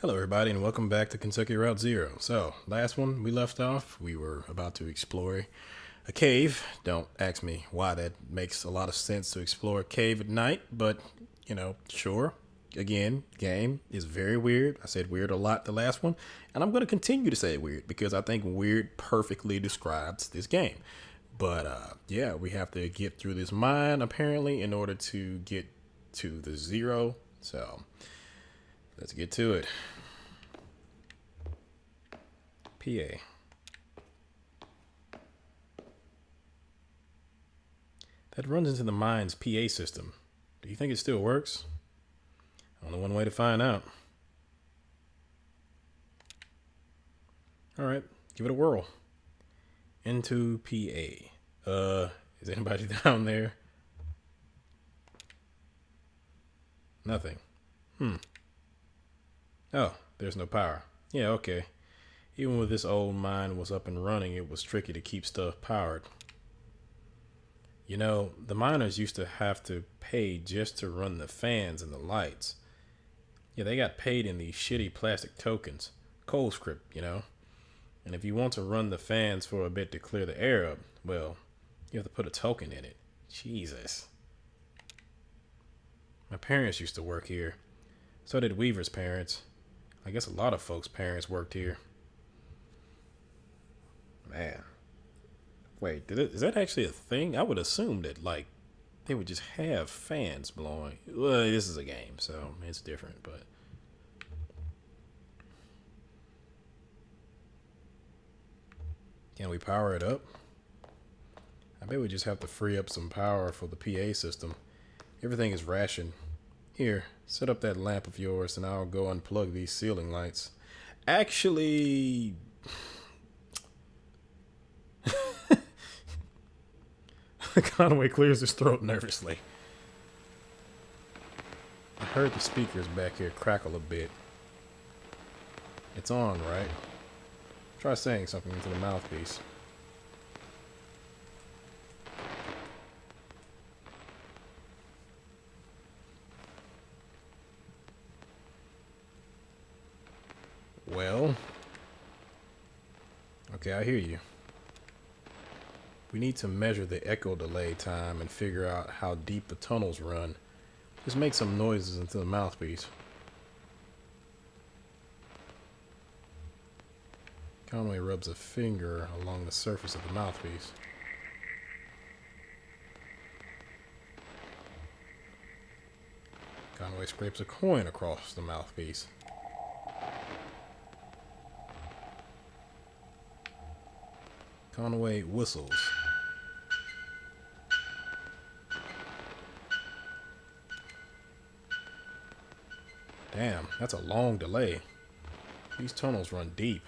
Hello, everybody, and welcome back to Kentucky Route Zero. So, last one we left off, we were about to explore a cave. Don't ask me why that makes a lot of sense to explore a cave at night, but sure. Again, game is very weird. I said weird a lot the last one, and I'm going to continue to say weird because I think weird perfectly describes this game. But yeah, we have to get through this mine apparently in order to get to the zero. So, let's get to it. PA. That runs into the mine's PA system. Do you think it still works? Only one way to find out. All right, give it a whirl. Into PA. Is anybody down there? Nothing. Oh, there's no power. Yeah, okay. Even with this old mine was up and running, it was tricky to keep stuff powered. The miners used to have to pay just to run the fans and the lights. Yeah, they got paid in these shitty plastic tokens. Cold script. And if you want to run the fans for a bit to clear the air up, well, you have to put a token in it. Jesus. My parents used to work here. So did Weaver's parents. I guess a lot of folks' parents worked here. Man. Wait, is that actually a thing? I would assume that, they would just have fans blowing. Well, this is a game, so it's different, but. Can we power it up? I bet we just have to free up some power for the PA system. Everything is rationed. Here, set up that lamp of yours and I'll go unplug these ceiling lights. Actually. Conway clears his throat nervously. I heard the speakers back here crackle a bit. It's on, right? Try saying something into the mouthpiece. Well. Okay, I hear you. We need to measure the echo delay time and figure out how deep the tunnels run. Just make some noises into the mouthpiece. Conway rubs a finger along the surface of the mouthpiece. Conway scrapes a coin across the mouthpiece. Conway whistles. Damn, that's a long delay. These tunnels run deep.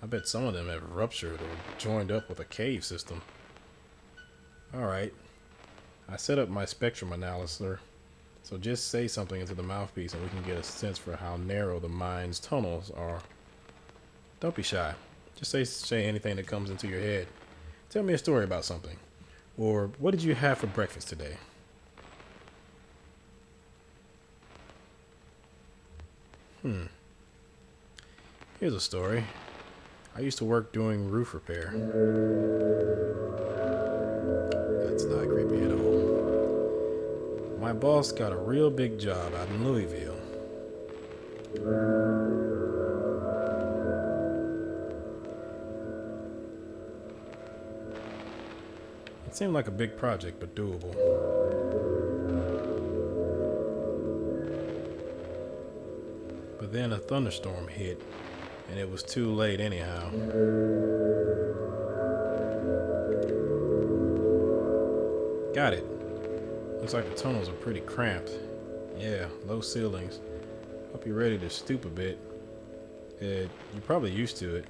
I bet some of them have ruptured or joined up with a cave system. Alright. I set up my spectrum analyzer, so just say something into the mouthpiece and we can get a sense for how narrow the mine's tunnels are. Don't be shy. Just say anything that comes into your head. Tell me a story about something. Or what did you have for breakfast today? Here's a story. I used to work doing roof repair. That's not creepy at all. My boss got a real big job out in Louisville. It seemed like a big project, but doable. But then a thunderstorm hit, and it was too late anyhow. Got it. Looks like the tunnels are pretty cramped. Yeah, low ceilings. Hope you're ready to stoop a bit. You're probably used to it.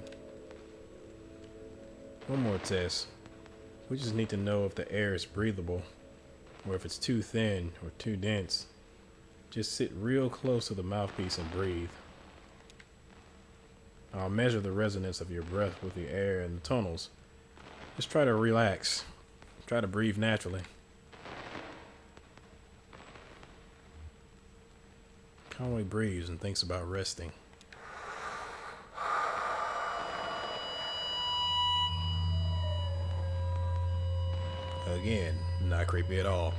One more test. We just need to know if the air is breathable, or if it's too thin or too dense. Just sit real close to the mouthpiece and breathe. I'll measure the resonance of your breath with the air in the tunnels. Just try to relax. Try to breathe naturally. Conway breathes and thinks about resting. Again, not creepy at all.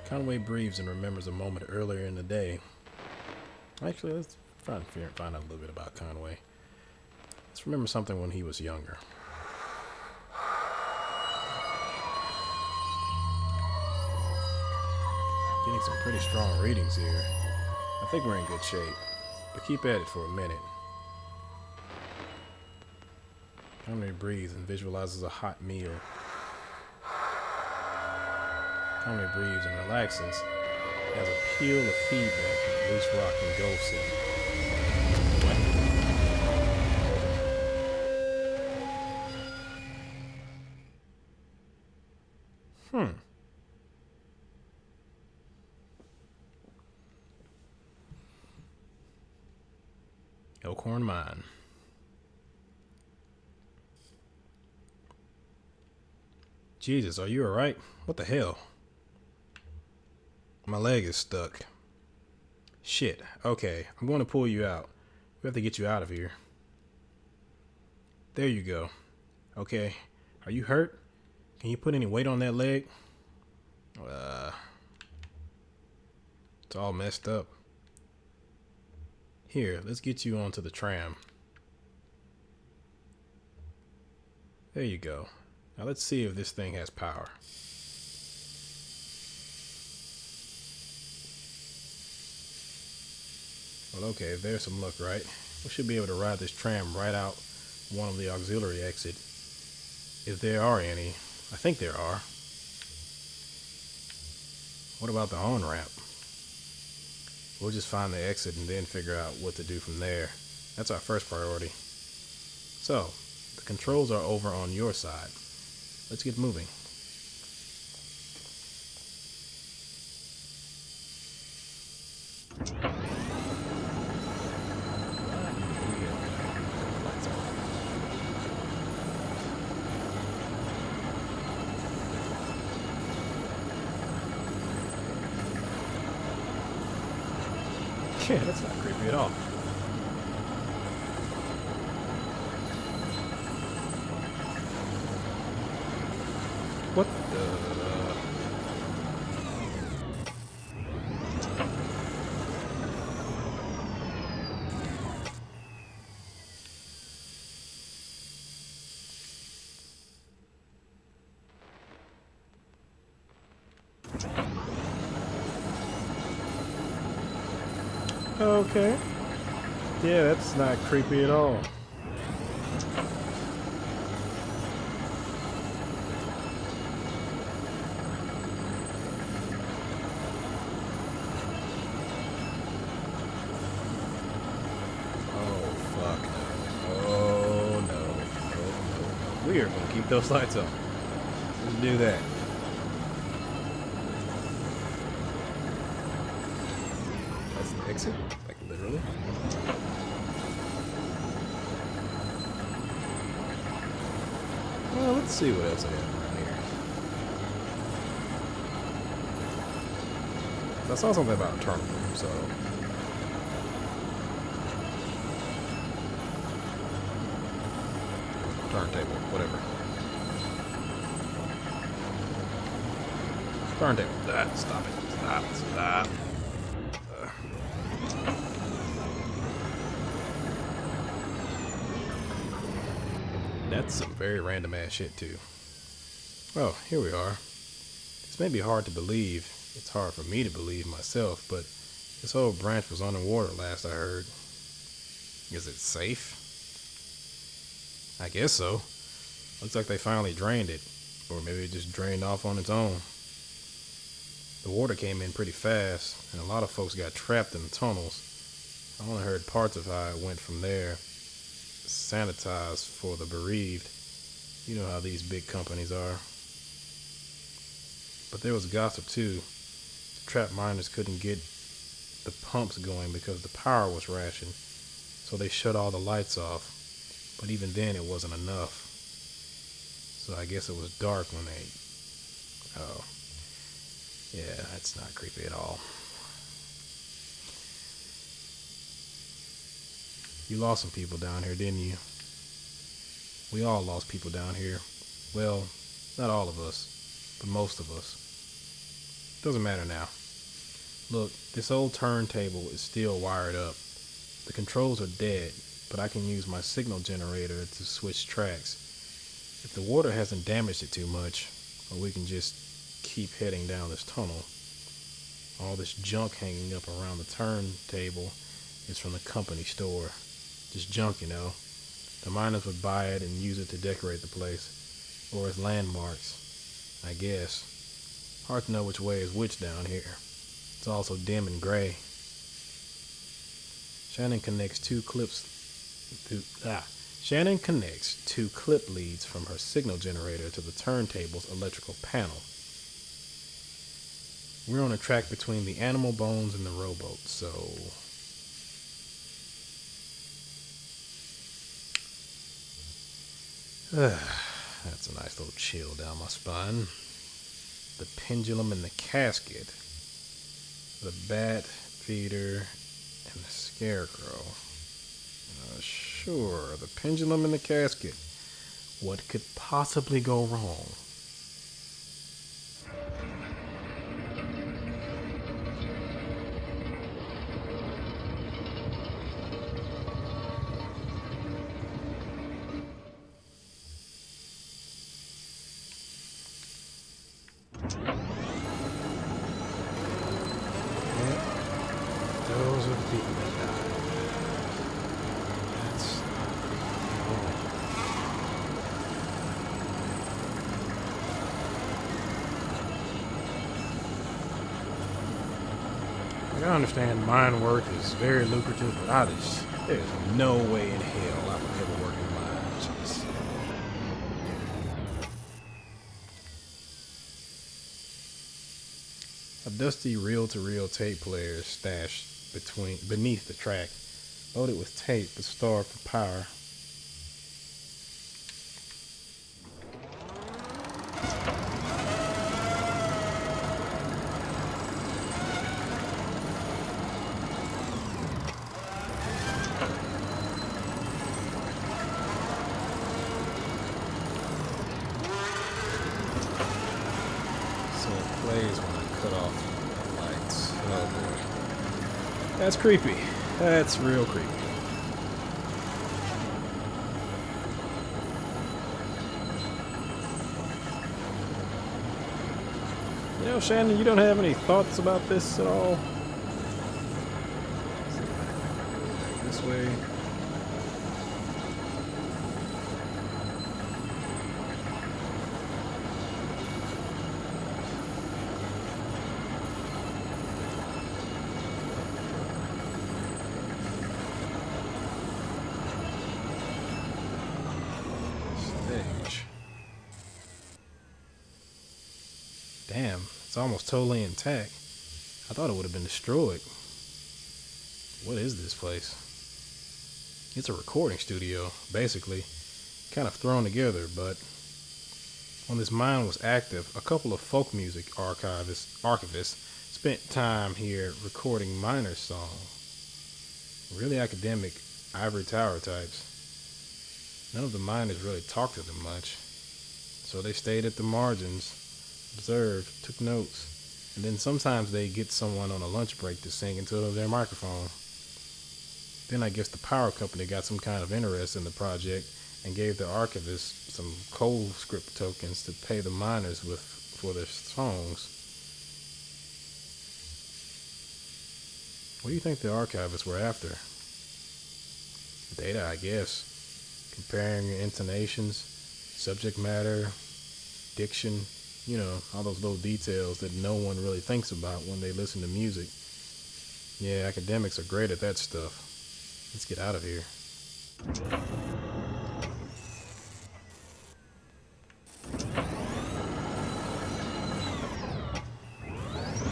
Conway breathes and remembers a moment earlier in the day. Actually, let's find out a little bit about Conway. Let's remember something when he was younger. Getting some pretty strong readings here. I think we're in good shape, but keep at it for a minute. Conway breathes and visualizes a hot meal. Conway breathes and relaxes as a peal of feedback from loose rock engulfs him. What? Elkhorn Mine. Jesus, are you alright? What the hell? My leg is stuck. Shit. Okay, I'm going to pull you out. We have to get you out of here. There you go. Okay. Are you hurt? Can you put any weight on that leg? It's all messed up. Here, let's get you onto the tram. There you go. Now let's see if this thing has power. Well, okay, if there's some luck, right? We should be able to ride this tram right out one of the auxiliary exits. If there are any. I think there are. What about the on-ramp? We'll just find the exit and then figure out what to do from there. That's our first priority. So, the controls are over on your side. Let's get moving. Yeah, that's not creepy at all. What the... Okay. Yeah, that's not creepy at all. Oh, fuck no. Oh, no. Oh, no. We are going to keep those lights on. Let's do that. That's the exit? Like, literally? Well, let's see what else I have around here. I saw something about a terminal room, so... Turntable, whatever. Turntable. Stop it. Stop. That's some very random ass shit too. Oh, here we are. This may be hard to believe. It's hard for me to believe myself, but this whole branch was underwater last I heard. Is it safe? I guess so. Looks like they finally drained it. Or maybe it just drained off on its own. The water came in pretty fast, and a lot of folks got trapped in the tunnels. I only heard parts of how it went from there. Sanitized for the bereaved. You know how these big companies are. But there was gossip too. The trapped miners couldn't get the pumps going because the power was rationed, so they shut all the lights off. But even then it wasn't enough. So I guess it was dark when they... Oh. Yeah, that's not creepy at all. You lost some people down here, didn't you? We all lost people down here. Well, not all of us, but most of us. Doesn't matter now. Look, this old turntable is still wired up. The controls are dead, but I can use my signal generator to switch tracks. If the water hasn't damaged it too much, or we can just keep heading down this tunnel. All this junk hanging up around the turntable is from the company store. Just junk, you know. The miners would buy it and use it to decorate the place, or as landmarks, I guess. Hard to know which way is which down here. It's also dim and gray. Shannon connects two clip leads from her signal generator to the turntable's electrical panel. We're on a track between the animal bones and the rowboat, so... That's a nice little chill down my spine. The pendulum and the casket. The bat feeder and the scarecrow. Sure, the pendulum and the casket. What could possibly go wrong? Those are the people that died. That's like, I understand mine work is very lucrative, but there's no way in hell I would ever work in mines. A dusty reel-to-reel tape player is stashed beneath the track, loaded with tape but starved for power. So it plays when I cut off the lights. Oh boy. That's creepy. That's real creepy. You know, Shannon, you don't have any thoughts about this at all? This way. Damn, it's almost totally intact. I thought it would have been destroyed. What is this place? It's a recording studio, basically. Kind of thrown together, but when this mine was active, a couple of folk music archivists spent time here recording miners' songs. Really academic ivory tower types. None of the miners really talked to them much, so they stayed at the margins, observed, took notes, and then sometimes they get someone on a lunch break to sing into their microphone. Then I guess the power company got some kind of interest in the project and gave the archivists some coal script tokens to pay the miners for their songs. What do you think the archivists were after? Data, I guess. Comparing intonations, subject matter, diction, you know, all those little details that no one really thinks about when they listen to music. Yeah, academics are great at that stuff. Let's get out of here.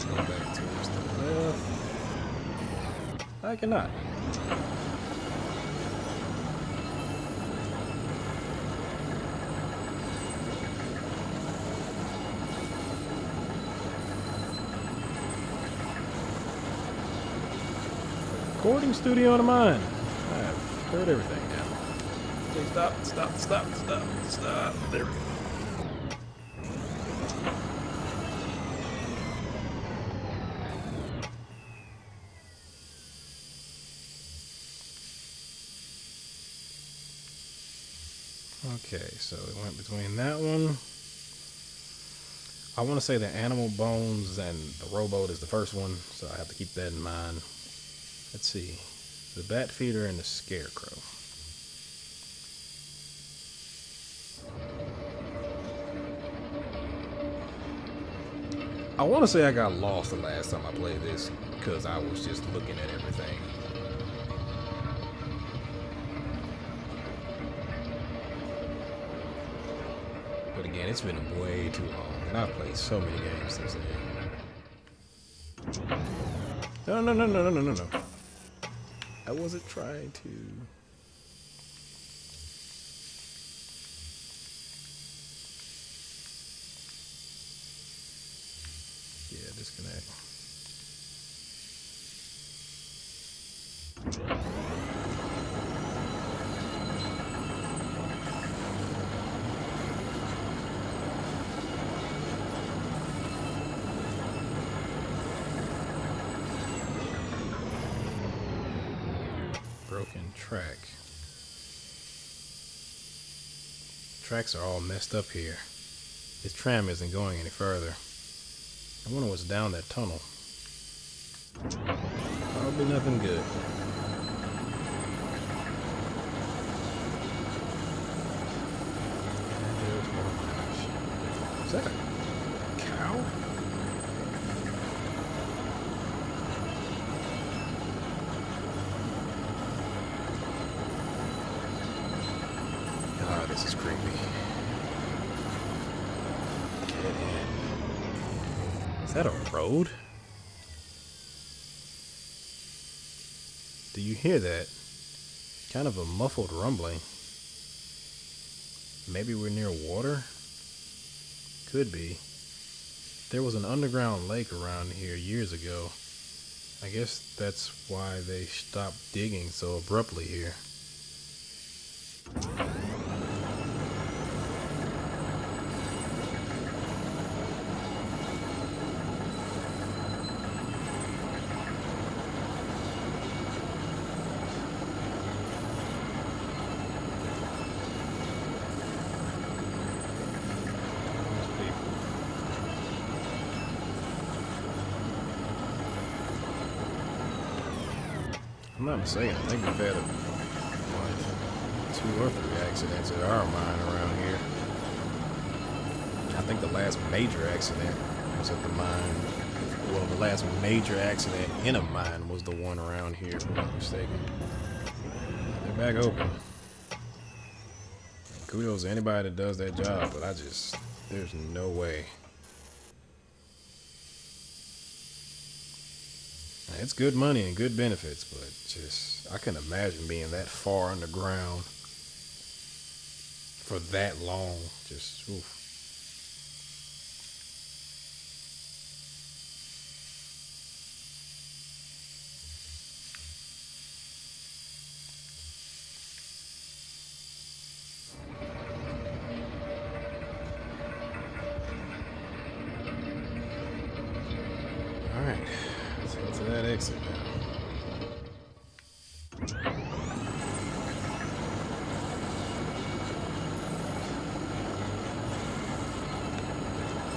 Go back towards the left. I cannot. Recording studio in a mine. I've heard everything now. Please stop. There we go. Okay, so it went between that one. I want to say the Animal Bones and the Rowboat is the first one, so I have to keep that in mind. Let's see. The Bat Feeder and the Scarecrow. I want to say I got lost the last time I played this because I was just looking at everything. But again, it's been way too long, and I've played so many games since then. No. I wasn't trying to. Yeah, disconnect. Broken track. Tracks are all messed up here. This tram isn't going any further. I wonder what's down that tunnel. Probably nothing good. And there's more flash. Is that a cow? Ah, this is creepy. Dead end. Is that a road? Do you hear that? Kind of a muffled rumbling. Maybe we're near water? Could be. There was an underground lake around here years ago. I guess that's why they stopped digging so abruptly here. I'm not mistaken, I think we've had like 2 or 3 accidents at our mine around here. I think the last major accident was at the mine. Well, the last major accident in a mine was the one around here, if I'm not mistaken. They're back open. Kudos to anybody that does that job, but there's no way. It's good money and good benefits, but I couldn't imagine being that far underground for that long. Oof. All right, let's head to that exit now.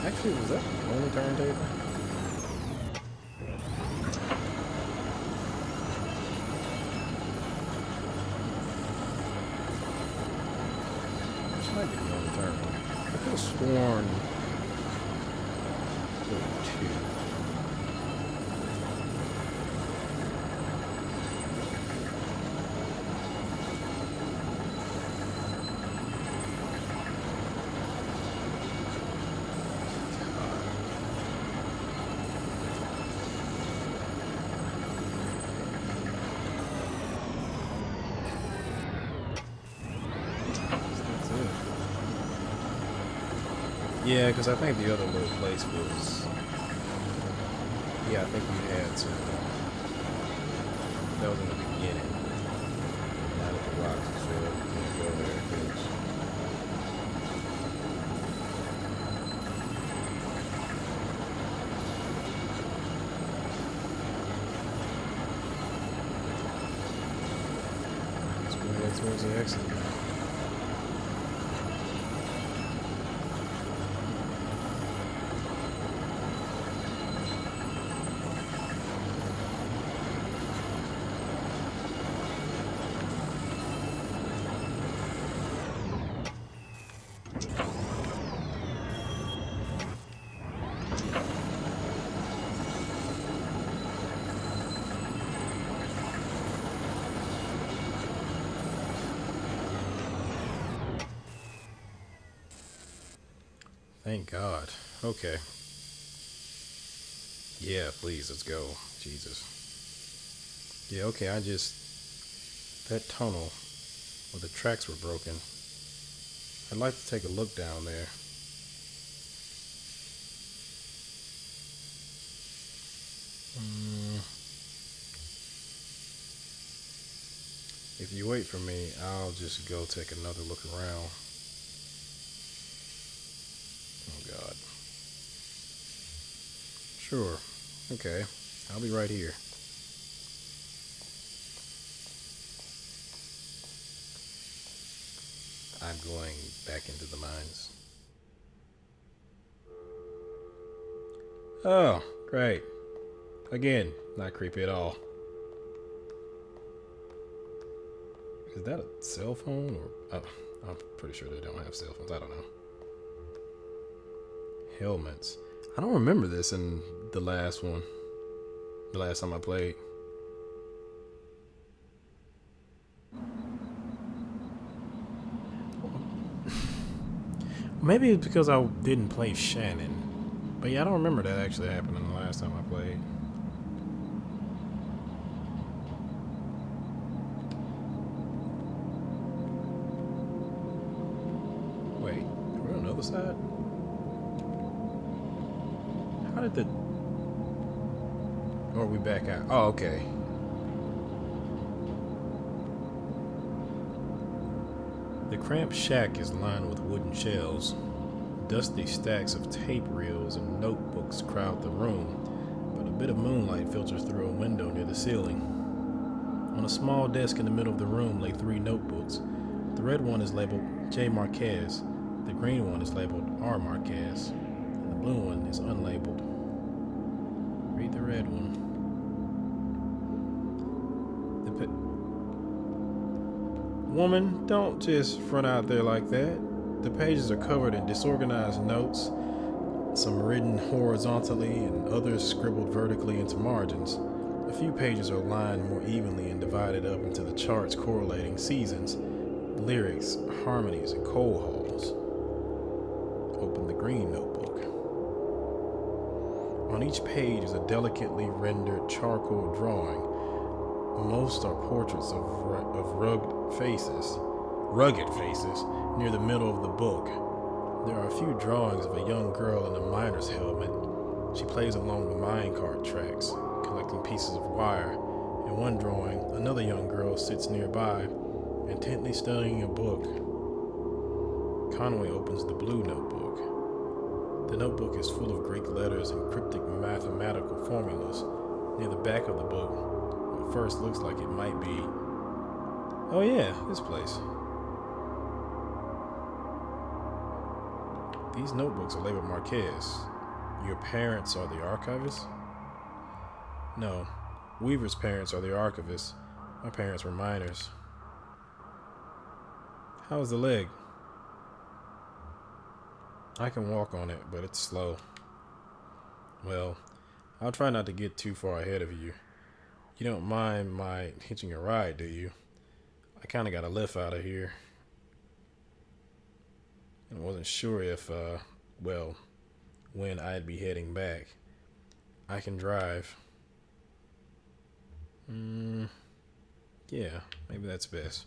Actually, was that the only turntable? This might be the only turntable. I could have sworn there were 2. Yeah, because I think the other little place was... Yeah, I think we had to... That was in the beginning. Now that the rocks are filled, we can't go there because... Let's go head towards the exit now. Thank God. Okay. Yeah, please, let's go. Jesus. Yeah, okay, that tunnel where the tracks were broken. I'd like to take a look down there. Mm, if you wait for me, I'll just go take another look around. Oh, God. Sure. Okay. I'll be right here. I'm going back into the mines. Oh, great. Again, not creepy at all. Is that a cell phone or? Oh, I'm pretty sure they don't have cell phones. I don't know. Helmets. I don't remember this in the last one. The last time I played. Maybe it's because I didn't play Shannon. But yeah, I don't remember that actually happening the last time I played. Wait, we're on the other side? How did the... Or are we back out? Oh, okay. The cramped shack is lined with wooden shelves. Dusty stacks of tape reels and notebooks crowd the room, but a bit of moonlight filters through a window near the ceiling. On a small desk in the middle of the room lay 3 notebooks. The red one is labeled J. Marquez, the green one is labeled R. Marquez, and the blue one is unlabeled. Read the red one. Woman, don't just front out there like that. The pages are covered in disorganized notes, some written horizontally and others scribbled vertically into margins. A few pages are lined more evenly and divided up into the charts correlating seasons, lyrics, harmonies, and coal halls. Open the green notebook. On each page is a delicately rendered charcoal drawing. Most are portraits of rugged faces, near the middle of the book. There are a few drawings of a young girl in a miner's helmet. She plays along the minecart tracks, collecting pieces of wire. In one drawing, another young girl sits nearby, intently studying a book. Conway opens the blue notebook. The notebook is full of Greek letters and cryptic mathematical formulas. Near the back of the book, what first looks like it might be... Oh yeah, this place. These notebooks are labeled Marquez. Your parents are the archivists? No, Weaver's parents are the archivists. My parents were miners. How's the leg? I can walk on it, but it's slow. Well, I'll try not to get too far ahead of you. You don't mind my hitching a ride, do you? I kind of got a lift out of here. And wasn't sure if, when I'd be heading back. I can drive. Yeah, maybe that's best.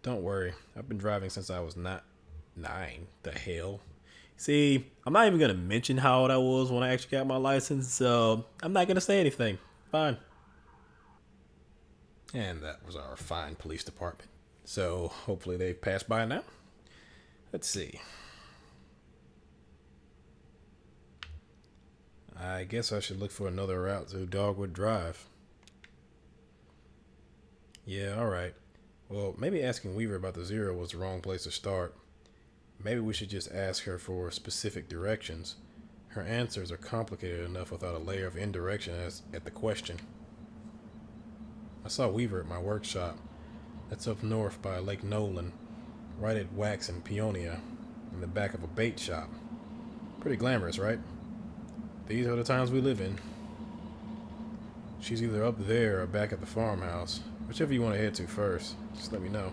Don't worry, I've been driving since I was not 9. The hell? See, I'm not even going to mention how old I was when I actually got my license, so I'm not going to say anything. Fine. And that was our fine police department. So hopefully they've passed by now. Let's see. I guess I should look for another route to Dogwood Drive. Yeah, alright. Well, maybe asking Weaver about the Zero was the wrong place to start. Maybe we should just ask her for specific directions. Her answers are complicated enough without a layer of indirection at the question. I saw Weaver at my workshop. That's up north by Lake Nolan, right at Wax and Peonia, in the back of a bait shop. Pretty glamorous, right? These are the times we live in. She's either up there or back at the farmhouse. Whichever you want to head to first, just let me know.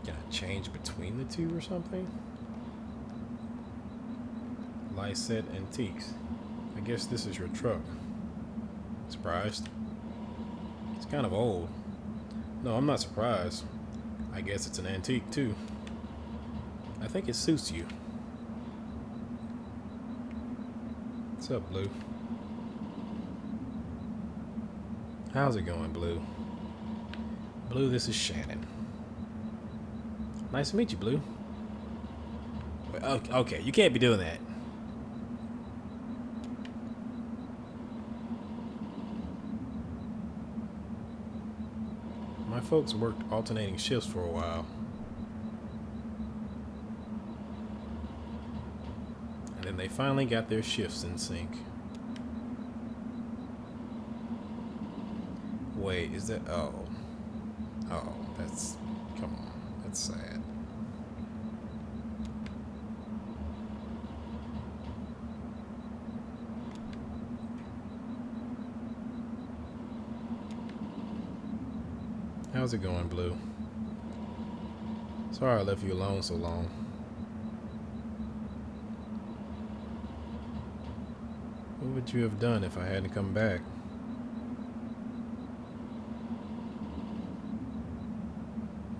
Can I change between the two or something? Lyset Antiques. I guess this is your truck. Surprised? It's kind of old. No, I'm not surprised. I guess it's an antique too. I think it suits you. What's up, Blue? How's it going, Blue? Blue, this is Shannon. Nice to meet you, Blue. Okay, you can't be doing that. My folks worked alternating shifts for a while. And then they finally got their shifts in sync. Wait, is that... Oh, that's... Come on. That's sad. How's it going, Blue? Sorry I left you alone so long. What would you have done if I hadn't come back?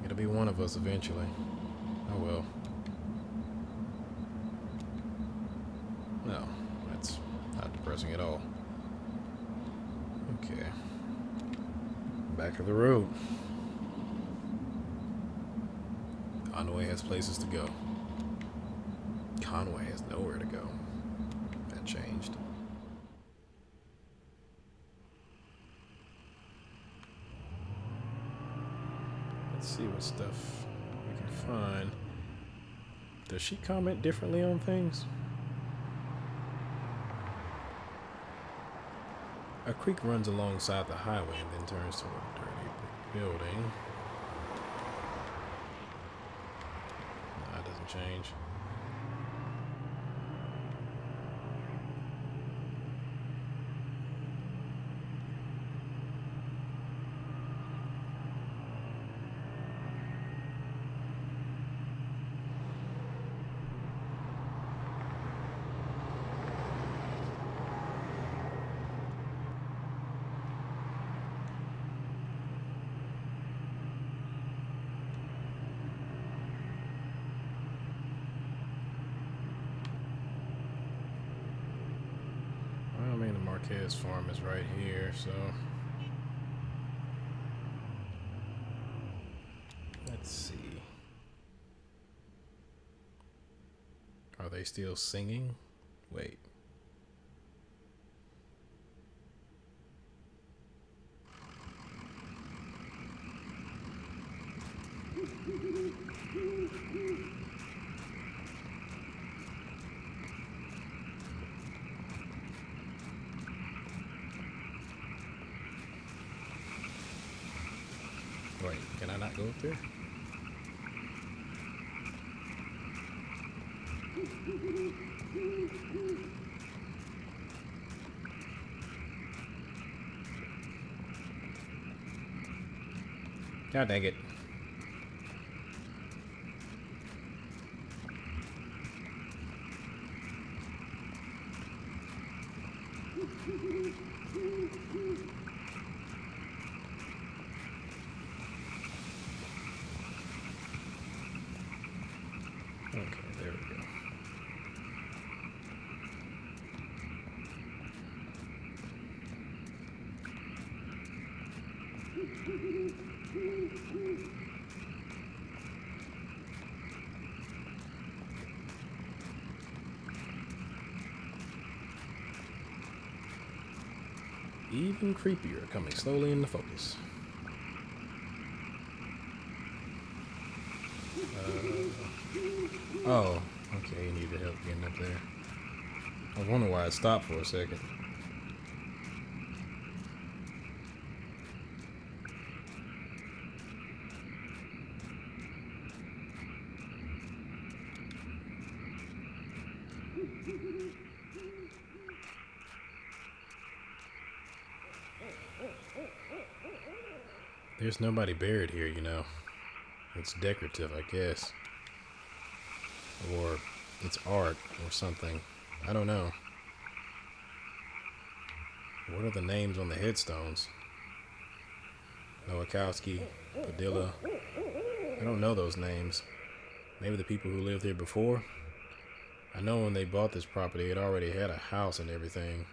It'll be one of us eventually. Oh well. No, that's not depressing at all. Okay. Back of the road. Conway has places to go. Conway has nowhere to go. That changed. Let's see what stuff we can find. Does she comment differently on things? A creek runs alongside the highway and then turns to a dirty brick building. No, it doesn't change. I mean, the Marquez farm is right here, so let's see. Are they still singing? Wait. Wait, can I not go up there? God dang it. Okay, there we go. Even creepier, coming slowly into focus. Oh, okay, you needed help getting up there. I wonder why it stopped for a second. There's nobody buried here, you know. It's decorative, I guess. Or it's art or something. I don't know. What are the names on the headstones? Nowakowski, Padilla. I don't know those names. Maybe the people who lived here before? I know when they bought this property, it already had a house and everything.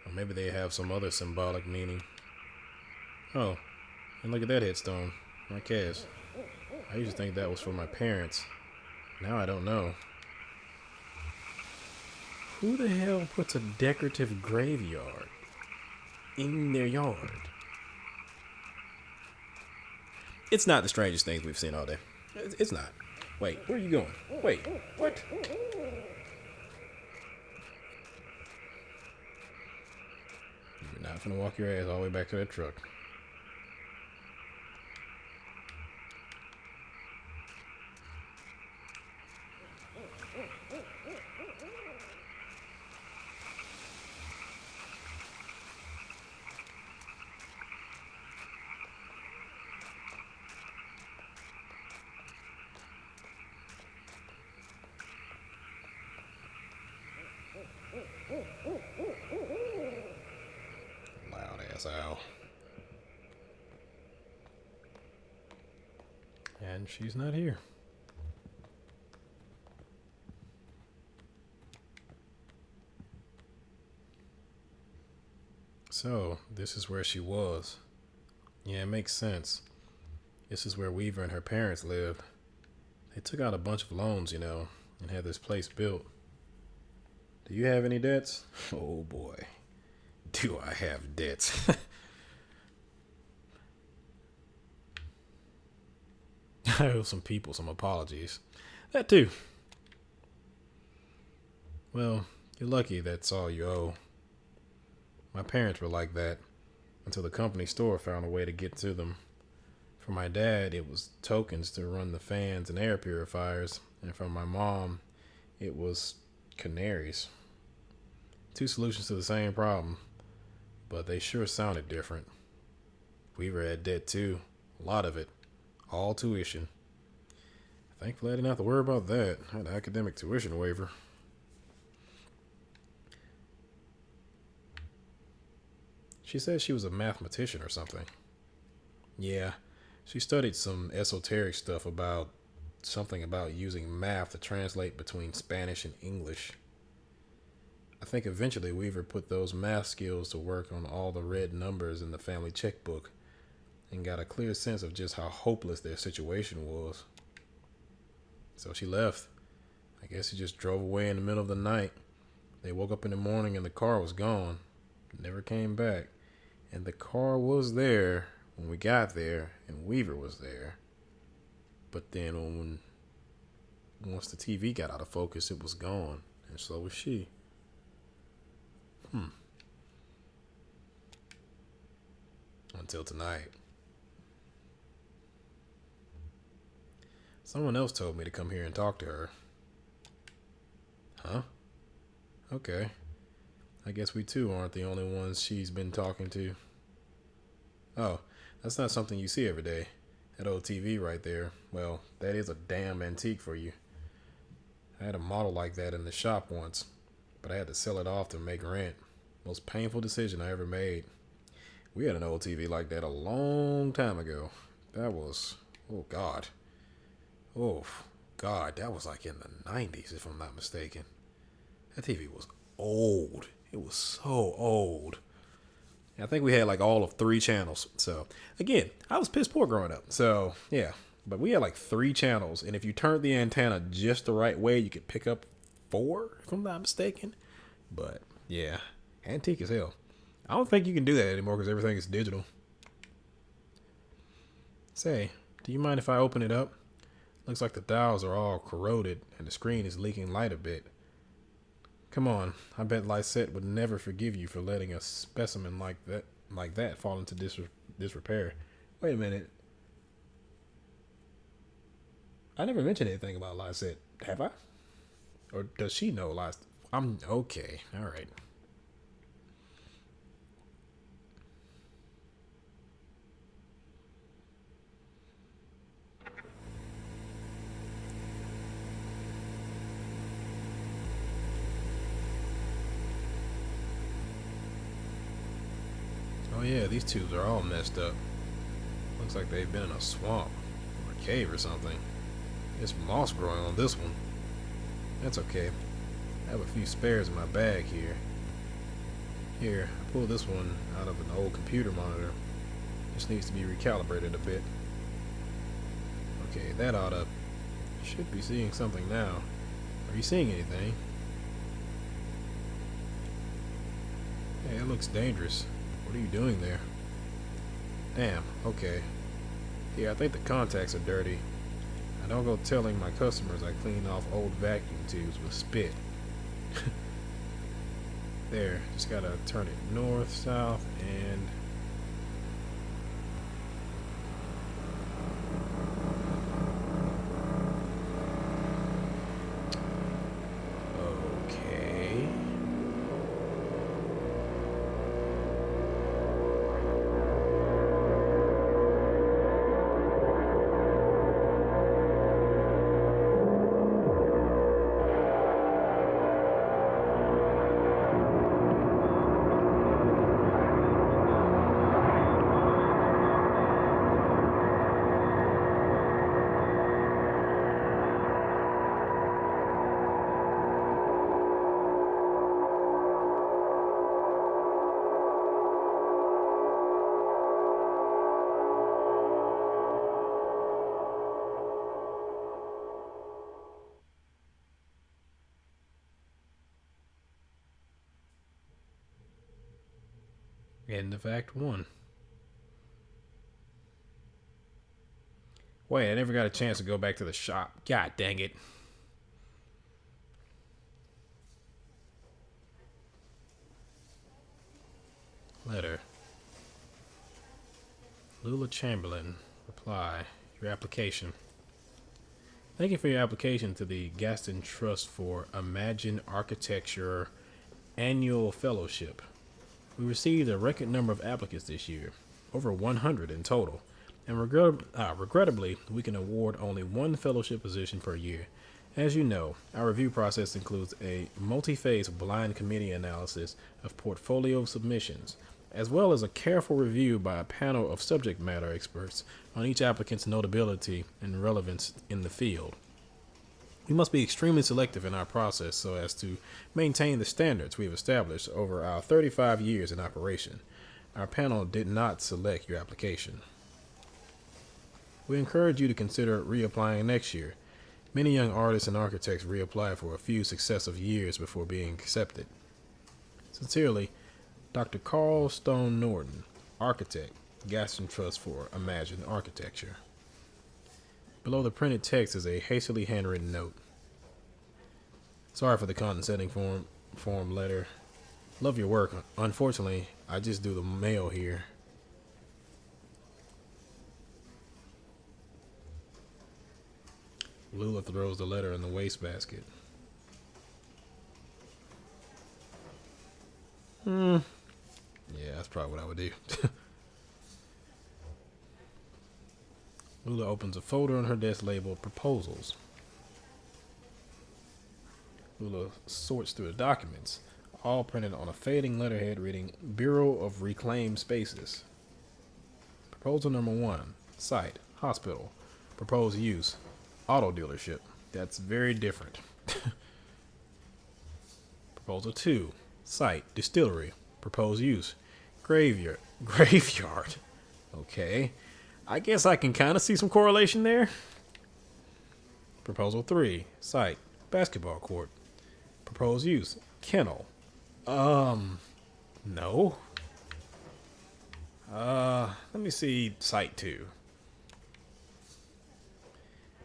Or maybe they have some other symbolic meaning. Oh, and look at that headstone. Marquez. I used to think that was for my parents. Now I don't know. Who the hell puts a decorative graveyard in their yard? It's not the strangest things we've seen all day. It's not. Wait, where are you going? Wait, what? You're not gonna walk your ass all the way back to that truck. Loud ass owl. And she's not here. So, this is where she was. Yeah, it makes sense. This is where Weaver and her parents lived. They took out a bunch of loans, and had this place built. Do you have any debts? Oh boy. Do I have debts? I owe some people some apologies. That too. Well, you're lucky that's all you owe. My parents were like that until the company store found a way to get to them. For my dad, it was tokens to run the fans and air purifiers, and for my mom, it was canaries. Two solutions to the same problem, but they sure sounded different. Weaver had debt too, a lot of it, all tuition. Thankfully, I didn't have to worry about that. I had an academic tuition waiver. She said she was a mathematician or something. Yeah, she studied some esoteric stuff about something about using math to translate between Spanish and English. I think eventually Weaver put those math skills to work on all the red numbers in the family checkbook and got a clear sense of just how hopeless their situation was. So she left. I guess she just drove away in the middle of the night. They woke up in the morning and the car was gone. Never came back. And the car was there when we got there, and Weaver was there. But then once the TV got out of focus, it was gone, and so was she. Until tonight. Someone else told me to come here and talk to her. Huh? Okay. I guess we too aren't the only ones she's been talking to. Oh, that's not something you see every day. That old TV right there. Well, that is a damn antique for you. I had a model like that in the shop once, but I had to sell it off to make rent. Most painful decision I ever made. We had an old TV like that a long time ago. That was, oh God. Oh God, that was like in the 90s if I'm not mistaken. That TV was old. It was so old. I think we had like all of 3 channels. So again, I was piss poor growing up. So yeah, but we had like 3 channels. And if you turned the antenna just the right way, you could pick up 4, if I'm not mistaken. But yeah, antique as hell. I don't think you can do that anymore because everything is digital. Say, do you mind if I open it up? Looks like the dials are all corroded and the screen is leaking light a bit. Come on, I bet Lysette would never forgive you for letting a specimen like that fall into disrepair. Wait a minute. I never mentioned anything about Lysette, have I? Or does she know Lysette? I'm okay. All right. yeah, these tubes are all messed up. Looks like they've been in a swamp or a cave or something. There's moss growing on this one. That's okay. I have a few spares in my bag here. Here, I pulled this one out of an old computer monitor. Just needs to be recalibrated a bit. Okay, that oughta... Should be seeing something now. Are you seeing anything? Hey, it looks dangerous. What are you doing there? Damn, okay. Yeah, I think the contacts are dirty. I don't go telling my customers I clean off old vacuum tubes with spit. There, just gotta turn it north, south, and... Okay... End of Act 1. Wait, I never got a chance to go back to the shop. God dang it. Letter. Lula Chamberlain. Reply. Your application. Thank you for your application to the Gaston Trust for Imagine Architecture Annual Fellowship. We received a record number of applicants this year, over 100 in total, and regrettably, we can award only one fellowship position per year. As you know, our review process includes a multi-phase blind committee analysis of portfolio submissions, as well as a careful review by a panel of subject matter experts on each applicant's notability and relevance in the field. We must be extremely selective in our process so as to maintain the standards we've established over our 35 years in operation. Our panel did not select your application. We encourage you to consider reapplying next year. Many young artists and architects reapply for a few successive years before being accepted. Sincerely, Dr. Carl Stone Norton, architect, Gaston Trust for Imagine Architecture. Below the printed text is a hastily handwritten note. Sorry for the condescending form letter. Love your work. Unfortunately, I just do the mail here. Lula throws the letter in the wastebasket. Yeah, that's probably what I would do. Lula opens a folder on her desk labeled Proposals. Lula sorts through the documents, all printed on a fading letterhead reading Bureau of Reclaimed Spaces. Proposal number 1, site, hospital. Proposed use, auto dealership. That's very different. Proposal 2, site, distillery. Proposed use, graveyard. Graveyard. Okay. I guess I can kind of see some correlation there. Proposal 3, site, basketball court. Proposed use, kennel. No. Let me see site 2.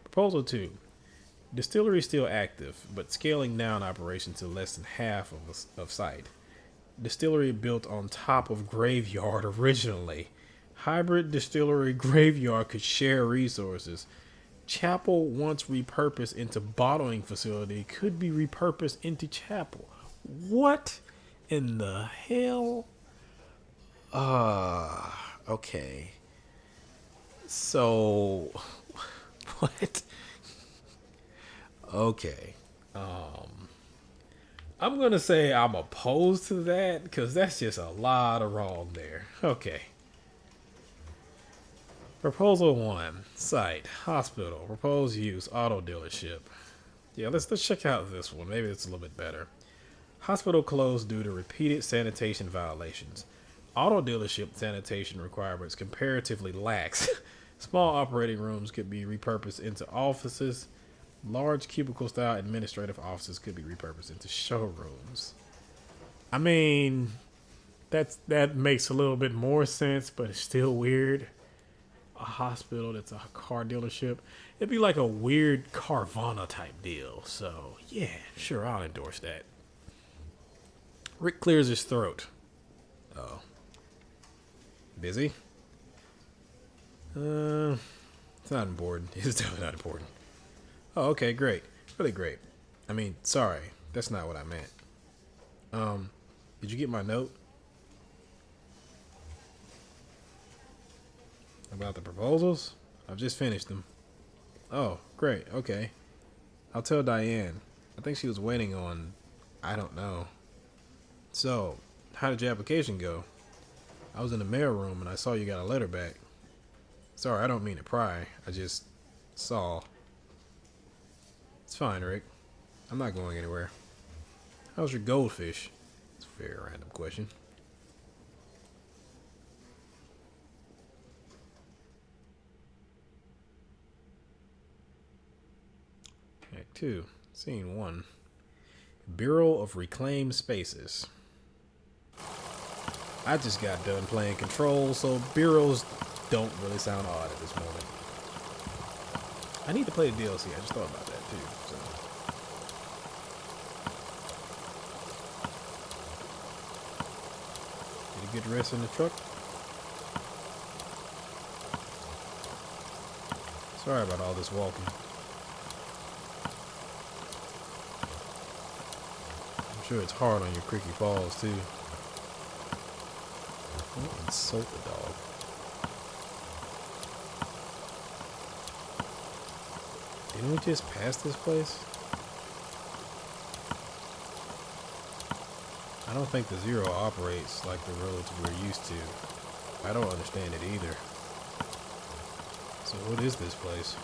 Proposal 2, distillery still active, but scaling down operation to less than half of site. Distillery built on top of graveyard originally. Hybrid distillery graveyard could share resources. Chapel once repurposed into bottling facility could be repurposed into chapel. What in the hell? Okay. So, what? Okay. I'm gonna say I'm opposed to that because that's just a lot of wrong there. Okay. Proposal 1. Site. Hospital. Proposed use. Auto dealership. Yeah, let's check out this one. Maybe it's a little bit better. Hospital closed due to repeated sanitation violations. Auto dealership sanitation requirements comparatively lax. Small operating rooms could be repurposed into offices. Large cubicle-style administrative offices could be repurposed into showrooms. I mean, that makes a little bit more sense, but it's still weird. A hospital that's a car dealership. It'd be like a weird Carvana type deal. So, yeah, sure, I'll endorse that. Rick clears his throat. Oh. Busy? It's not important. It's definitely not important. Oh, okay, great. Really great. I mean, sorry. That's not what I meant. Did you get my note? About the proposals? I've just finished them. Oh, great. Okay. I'll tell Diane. I think she was waiting on... I don't know. So, how did your application go? I was in the mail room and I saw you got a letter back. Sorry, I don't mean to pry. I just saw. It's fine, Rick. I'm not going anywhere. How's your goldfish? It's a very random question. Act 2, Scene 1. Bureau of Reclaimed Spaces. I just got done playing Control, so bureaus don't really sound odd at this moment. I need to play the DLC. I just thought about that too. So. Did you get rest in the truck? Sorry about all this walking. I'm sure it's hard on your creaky paws too. Don't insult the dog. Didn't we just pass this place? I don't think the Zero operates like the roads we're used to. I don't understand it either. So what is this place?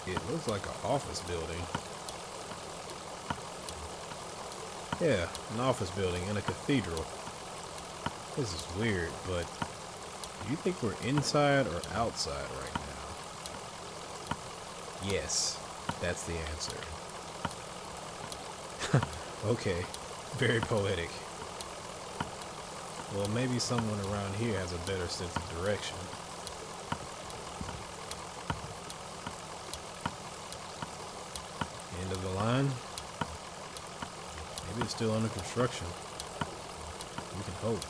It looks like an office building. Yeah, an office building and a cathedral. This is weird, but do you think we're inside or outside right now? Yes, that's the answer. Okay, very poetic. Well, maybe someone around here has a better sense of direction. End of the line? Maybe it's still under construction. We can hope.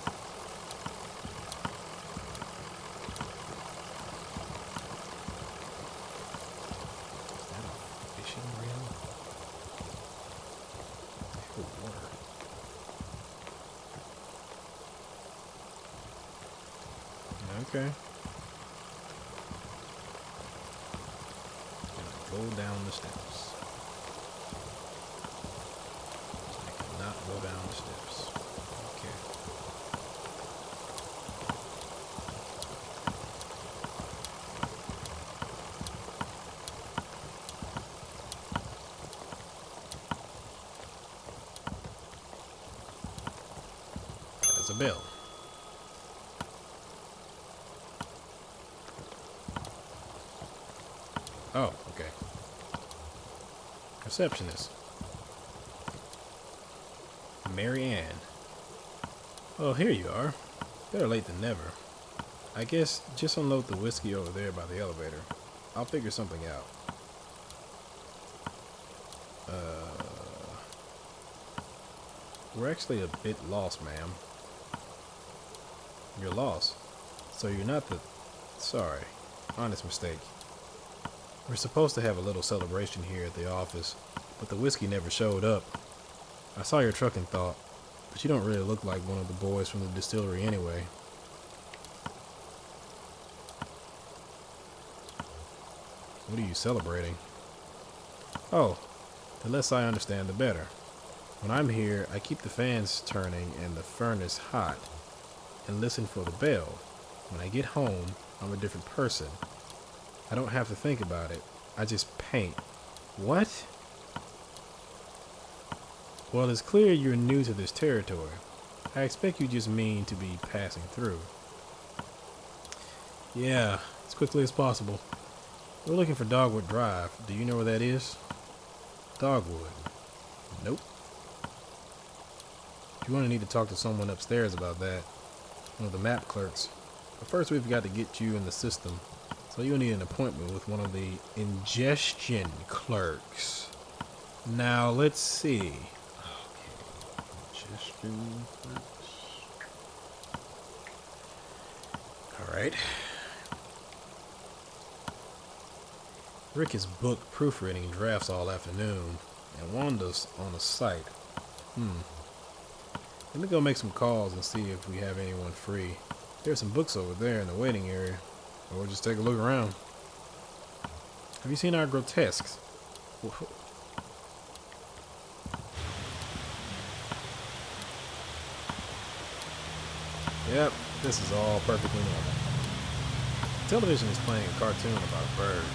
Is that a fishing reel? Oh, water. Okay. Gonna go down the steps. Go down the steps. Okay. There's a bell. Oh, okay. Receptionist. Mary Ann. Oh, here you are. Better late than never. I guess just unload the whiskey over there by the elevator. I'll figure something out. We're actually a bit lost, ma'am. You're lost. So you're not the... Sorry. Honest mistake. We're supposed to have a little celebration here at the office, but the whiskey never showed up. I saw your truck and thought, but you don't really look like one of the boys from the distillery anyway. What are you celebrating? Oh, the less I understand, the better. When I'm here, I keep the fans turning and the furnace hot and listen for the bell. When I get home, I'm a different person. I don't have to think about it. I just paint. What? Well, it's clear you're new to this territory. I expect you just mean to be passing through. Yeah, as quickly as possible. We're looking for Dogwood Drive. Do you know where that is? Dogwood. Nope. You're going to need to talk to someone upstairs about that. One of the map clerks. But first we've got to get you in the system. So you'll need an appointment with one of the ingestion clerks. Now let's see. Okay. Ingestion clerks. Alright. Rick is booked proofreading drafts all afternoon, and Wanda's on the site. Let me go make some calls and see if we have anyone free. There's some books over there in the waiting area, or we'll just take a look around. Have you seen our grotesques? Yep, this is all perfectly normal. Television is playing a cartoon about a bird.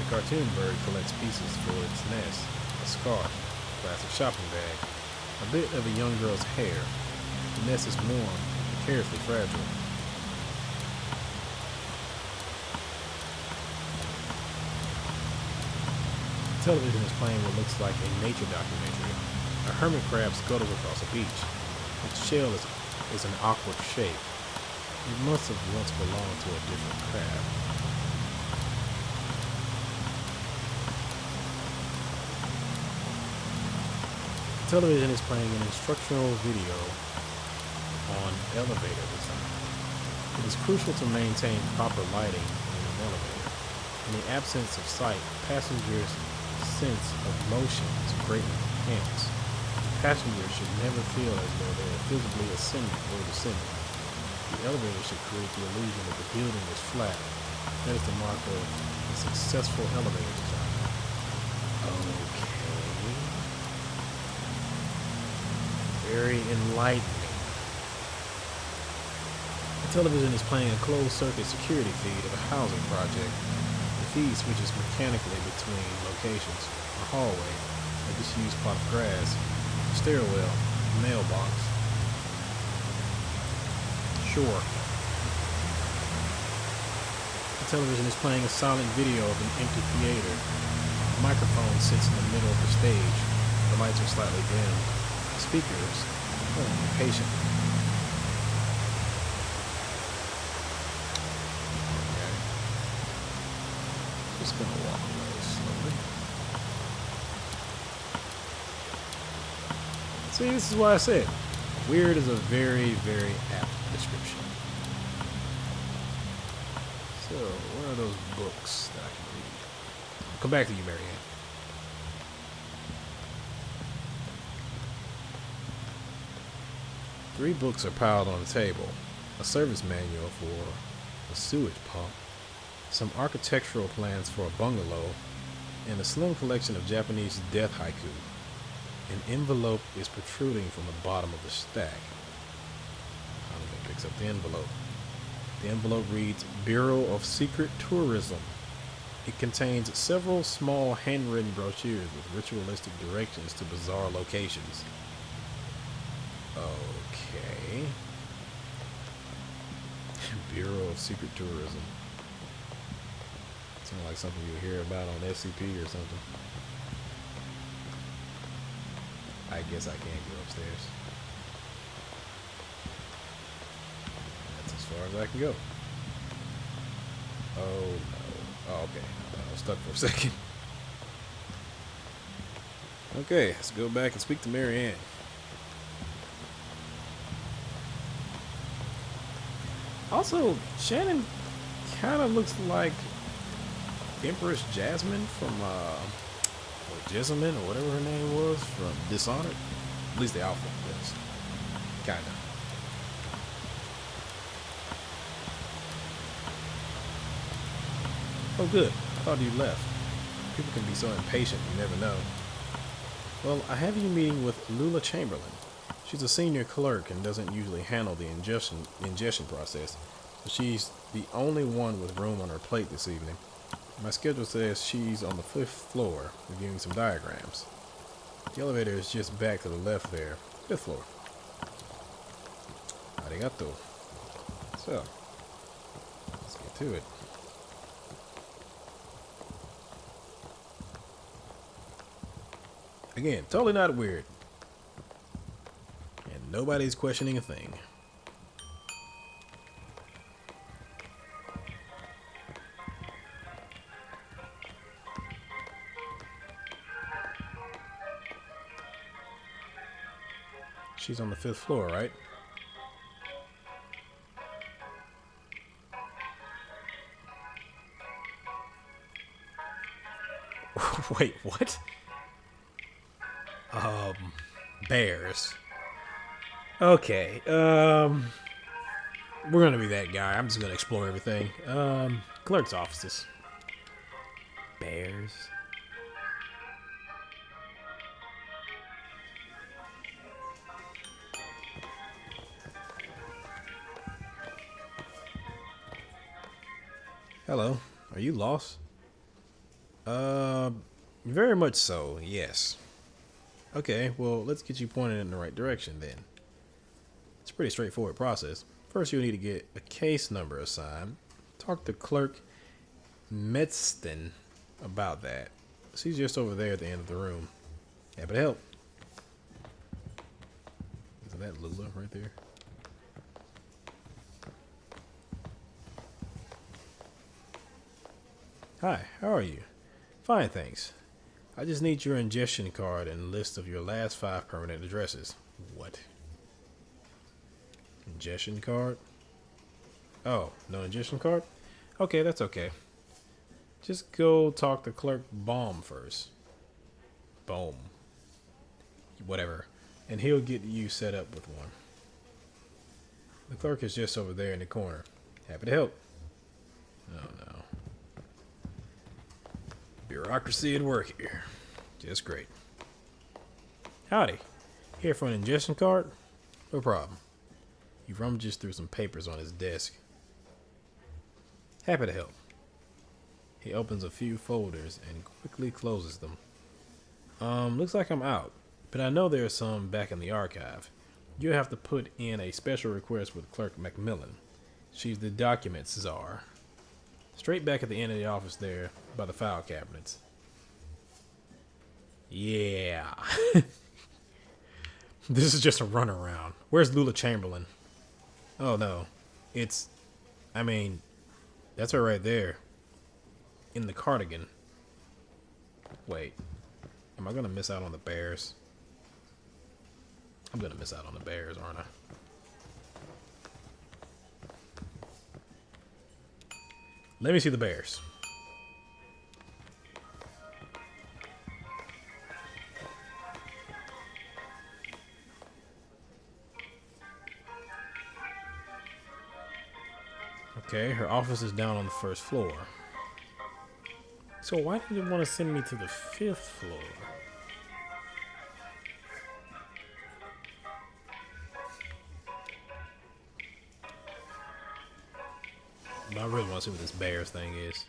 The cartoon bird collects pieces for its nest, a scarf, a plastic shopping bag, a bit of a young girl's hair. The nest is warm, precariously fragile. Television is playing what looks like a nature documentary. A hermit crab scuttles across a beach. Its shell is an awkward shape. It must have once belonged to a different crab. Television is playing an instructional video on elevator design. It is crucial to maintain proper lighting in an elevator. In the absence of sight, passengers' sense of motion is greatly enhanced. Passengers should never feel as though they are physically ascending or descending. The elevator should create the illusion that the building is flat. That is the mark of a successful elevator design. Okay. Very enlightening. The television is playing a closed-circuit security feed of a housing project. The feed switches mechanically between locations: a hallway, a disused plot of grass, a stairwell, a mailbox. Sure. The television is playing a silent video of an empty theater. A microphone sits in the middle of the stage. The lights are slightly dim. Speakers patient. Okay. Just gonna walk away slowly. See, this is why I said weird is a very, very apt description. So, what are those books that I can read? I'll come back to you, Marianne. Three books are piled on the table: a service manual for a sewage pump, some architectural plans for a bungalow, and a slim collection of Japanese death haiku. An envelope is protruding from the bottom of the stack. Haname picks up the envelope. The envelope reads, Bureau of Secret Tourism. It contains several small handwritten brochures with ritualistic directions to bizarre locations. Okay. Bureau of Secret Tourism. Sounds like something you hear about on SCP or something. I guess I can't go upstairs. That's as far as I can go. Oh no. Oh, okay. I was stuck for a second. Okay, let's go back and speak to Marianne. Also, Shannon kind of looks like Empress Jasmine from, or Jessamine, or whatever her name was, from Dishonored. At least the outfit does. Kind of. Oh, good. I thought you left. People can be so impatient, you never know. Well, I have you meeting with Lula Chamberlain. She's a senior clerk and doesn't usually handle the ingestion process, but she's the only one with room on her plate this evening. My schedule says she's on the 5th floor reviewing some diagrams. The elevator is just back to the left there. 5th floor. Arigato. So, let's get to it. Again, totally not weird. And nobody's questioning a thing. She's on the 5th floor, right? Wait, what? Bears. Okay, we're gonna be that guy. I'm just gonna explore everything. Clerk's offices. Bears. Hello. Are you lost? Very much so, yes. Okay, well, let's get you pointed in the right direction then. It's a pretty straightforward process. First, you'll need to get a case number assigned. Talk to Clerk Metzden about that. She's just over there at the end of the room. Happy to help. Isn't that Lula right there? Hi, how are you? Fine, thanks. I just need your ingestion card and a list of your last 5 permanent addresses. What? Ingestion card? Oh, no ingestion card? Okay, that's okay. Just go talk to Clerk Baum first. Baum. Whatever. And he'll get you set up with one. The clerk is just over there in the corner. Happy to help. Oh no. Bureaucracy at work here. Just great. Howdy. Here for an ingestion card? No problem. He rummages through some papers on his desk. Happy to help. He opens a few folders and quickly closes them. Looks like I'm out, but I know there are some back in the archive. You'll have to put in a special request with Clerk Macmillan. She's the documents czar. Straight back at the end of the office there, by the file cabinets. Yeah. This is just a runaround. Where's Lula Chamberlain? Oh no. That's her right there. In the cardigan. Wait. Am I gonna miss out on the bears? I'm gonna miss out on the bears, aren't I? Let me see the bears. Okay, her office is down on the 1st floor. So why did you want to send me to the 5th floor? I really want to see what this bears thing is.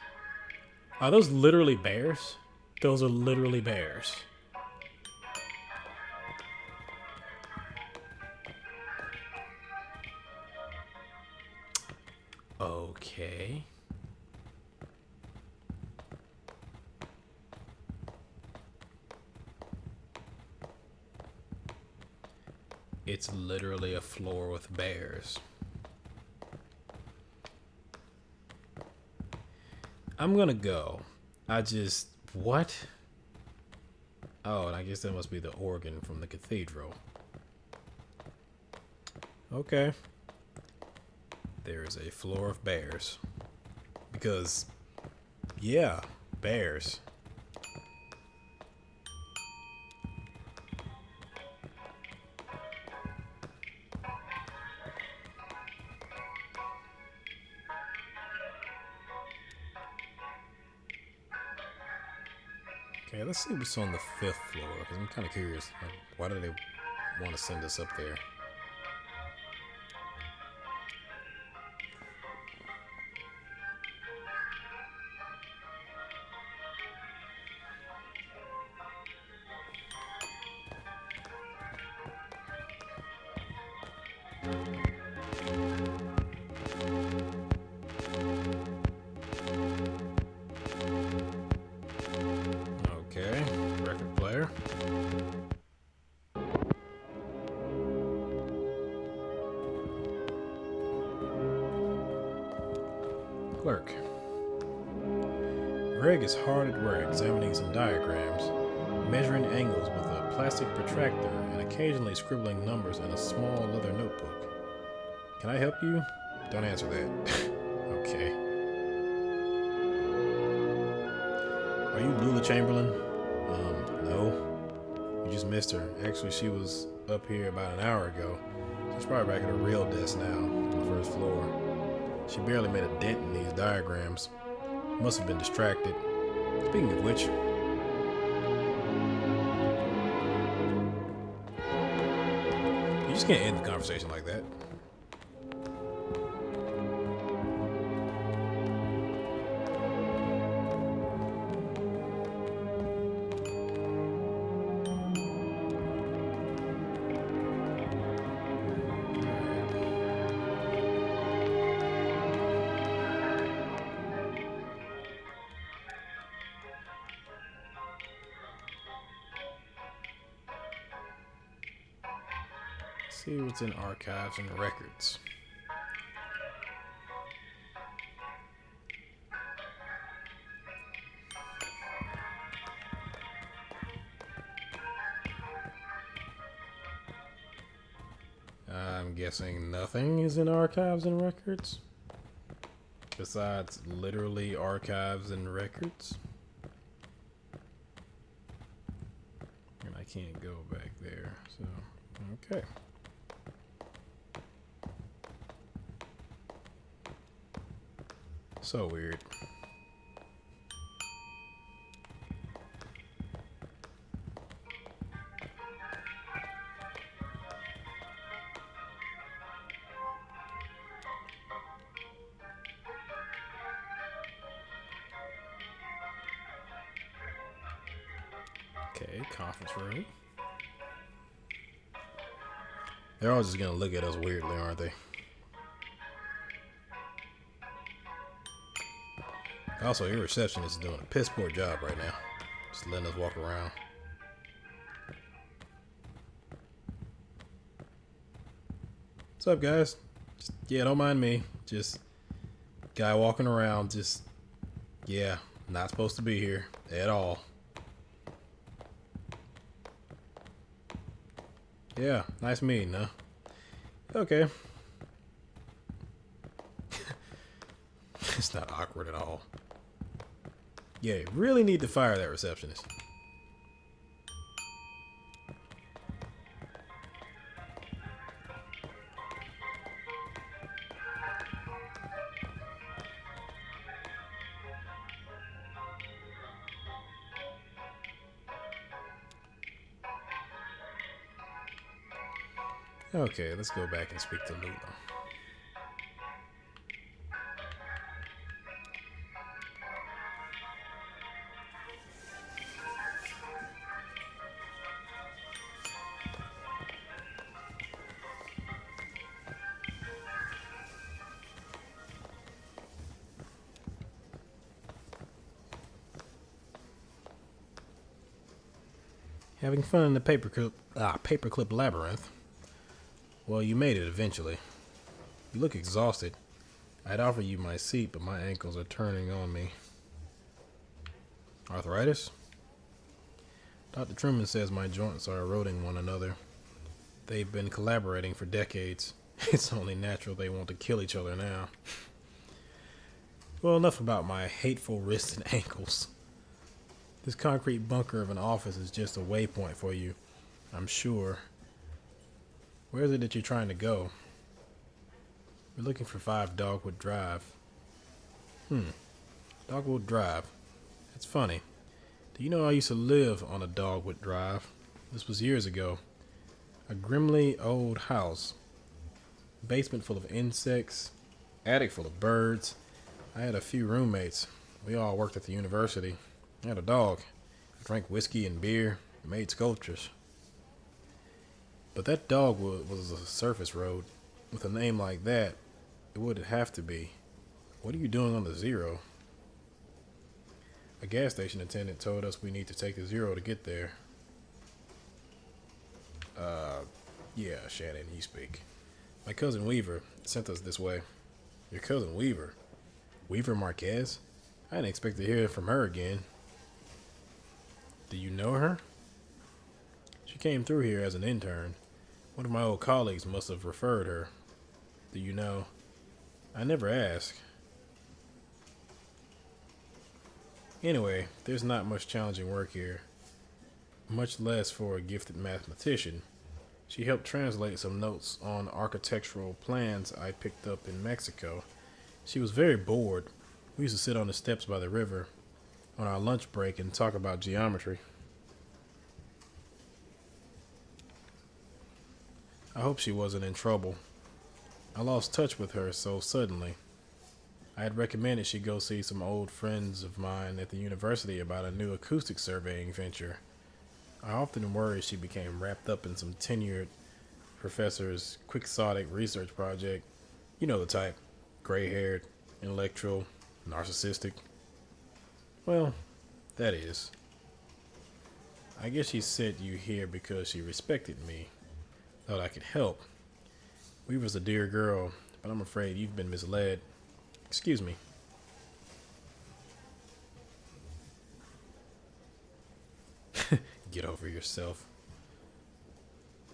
Are those literally bears? Those are literally bears. Okay. It's literally a floor with bears. I'm gonna go. What? Oh, and I guess that must be the organ from the cathedral. Okay. There is a floor of bears. Because, yeah, bears. Okay, let's see what's on the 5th floor, because I'm kind of curious. Like, why do they want to send us up there? Okay, record player. Clerk. Greg is hard at work examining some diagrams, measuring angles with a plastic protractor, and occasionally scribbling numbers in a small leather notebook. Can I help you? Don't answer that. Okay. Are you Lula Chamberlain? No. You just missed her. Actually, she was up here about an hour ago. She's probably back at her real desk now, on the 1st floor. She barely made a dent in these diagrams. Must have been distracted. Speaking of which, you just can't end the conversation like that. See what's in archives and records. I'm guessing nothing is in archives and records. Besides literally archives and records. And I can't go back there, so okay. So weird. Okay, conference room. They're all just gonna look at us weirdly, aren't they? Also, your receptionist is doing a piss poor job right now. Just letting us walk around. What's up, guys? Yeah, don't mind me. Just guy walking around. Just, yeah, not supposed to be here at all. Yeah, nice meeting, huh? Okay. It's not awkward at all. Yeah, you really need to fire that receptionist. Okay, let's go back and speak to Lula. Having fun in the paperclip labyrinth? Well, you made it eventually. You look exhausted. I'd offer you my seat, but my ankles are turning on me. Arthritis? Dr. Truman says my joints are eroding one another. They've been collaborating for decades. It's only natural they want to kill each other now. Well, enough about my hateful wrists and ankles. This concrete bunker of an office is just a waypoint for you, I'm sure. Where is it that you're trying to go? We're looking for 5 Dogwood Drive. Dogwood Drive. That's funny. Do you know I used to live on a Dogwood Drive? This was years ago. A grimly old house. Basement full of insects. Attic full of birds. I had a few roommates. We all worked at the university. I had a dog. I drank whiskey and beer. Made sculptures. But that dog was a surface road. With a name like that, it would have to be. What are you doing on the Zero? A gas station attendant told us we need to take the Zero to get there. Yeah, Shannon, you speak. My cousin Weaver sent us this way. Your cousin Weaver? Weaver Marquez? I didn't expect to hear from her again. Do you know her? She came through here as an intern. One of my old colleagues must have referred her. Do you know? I never asked. Anyway, there's not much challenging work here. Much less for a gifted mathematician. She helped translate some notes on architectural plans I picked up in Mexico. She was very bored. We used to sit on the steps by the river on our lunch break and talk about geometry. I hope she wasn't in trouble. I lost touch with her so suddenly. I had recommended she go see some old friends of mine at the university about a new acoustic surveying venture. I often worried she became wrapped up in some tenured professor's quixotic research project. You know the type. Gray-haired, intellectual, narcissistic. Well, that is. I guess she sent you here because she respected me. Thought I could help. Weaver's a dear girl, but I'm afraid you've been misled. Excuse me. Get over yourself.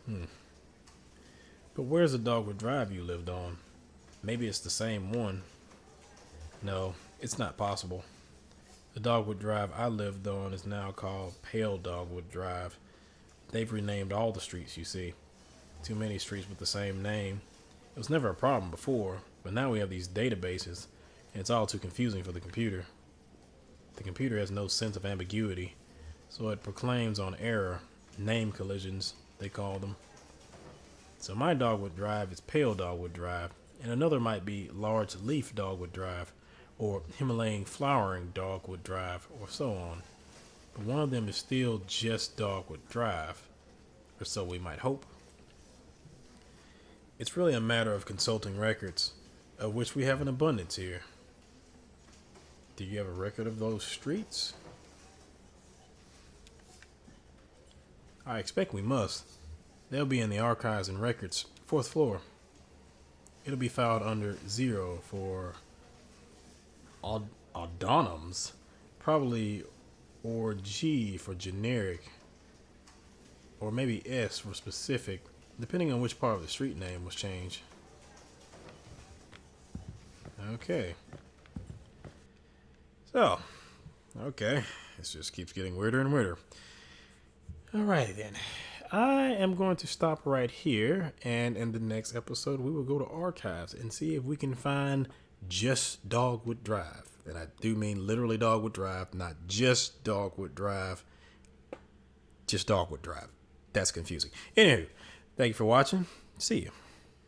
But where's the Dogwood Drive you lived on? Maybe it's the same one. No, it's not possible. The Dogwood Drive I lived on is now called Pale Dogwood Drive. They've renamed all the streets you see. Too many streets with the same name. It was never a problem before, but now we have these databases, and it's all too confusing for the computer. The computer has no sense of ambiguity, so it proclaims on error, name collisions, they call them. So my Dogwood Drive is Pale Dogwood Drive, and another might be Large Leaf Dogwood Drive, or Himalayan Flowering Dogwood Drive, or so on. But one of them is still just Dogwood Drive, or so we might hope. It's really a matter of consulting records, of which we have an abundance here. Do you have a record of those streets? I expect we must. They'll be in the archives and records, 4th floor. It'll be filed under 0 for audonyms, probably, or G for generic, or maybe S for specific, depending on which part of the street name was changed. Okay. So, okay, this just keeps getting weirder and weirder. Alright then, I am going to stop right here, and in the next episode we will go to archives and see if we can find just Dogwood Drive. And I do mean literally Dogwood Drive, not just Dogwood Drive, just Dogwood Drive. That's confusing. Anywho, thank you for watching. See you.